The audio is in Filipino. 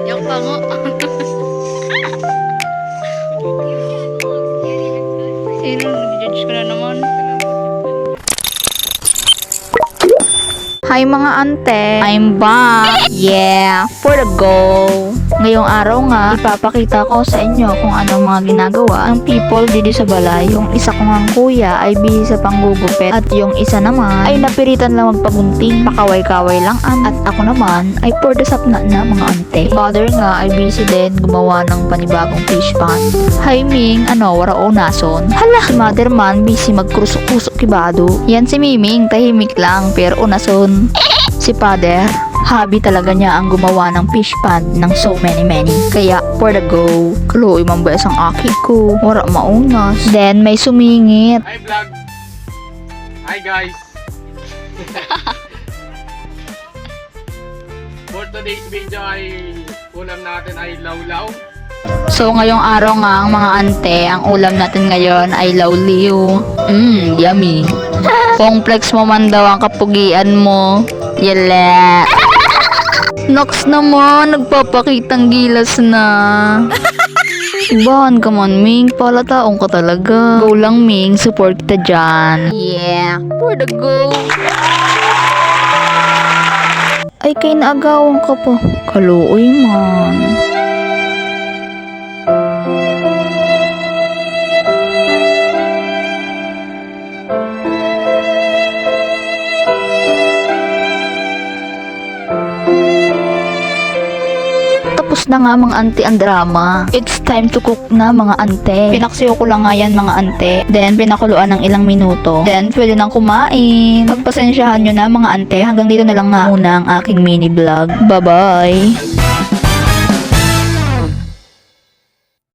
Yok pa mo. Sino? Judge ko na naman. Hi mga ante, I'm back! Yeah, for the go! Ngayong araw nga, ipapakita ko sa inyo kung anong mga ginagawa ng people dito sa balay. Yung isa ko ngang kuya ay busy sa panggugupit at yung isa naman ay napiritan lang magpagunting, pakaway-kaway lang at ako naman ay for the sapna na mga ante. Father nga ay busy din gumawa ng panibagong fish pond. Hi Ming, wara o nason? Hala, si mother man busy magkrusok-kusok kibado. Yan si Miming, tahimik lang pero unason. Si father, hobby talaga niya ang gumawa ng fish pond ng so many. Kaya, for the go, kaluoy man ba ang aki ko, wara maunas. Then, may sumingit. Hi vlog! Hi guys! For today's video ay ulam natin ay lawlaw. So, ngayong araw nga, ang mga ante, ang ulam natin ngayon ay lawliw. Yummy. Kung flex mo man daw ang kapugian mo, yala. Nox naman, nagpapakitang gilas na. Ibahan ka man, Ming. Palataong ka talaga. Go lang, Ming. Support kita dyan. Yeah. For the go. Ay, kay naagawan ka pa. Kaluoy man. Tapos na nga mga ante ang drama. It's time to cook na mga ante. Pinaksiyo ko lang nga yan mga ante. Then pinakuluan ng ilang minuto. Then pwede nang kumain. Pagpasensyahan nyo na mga ante. Hanggang dito na lang nga muna ang aking mini vlog. Bye bye.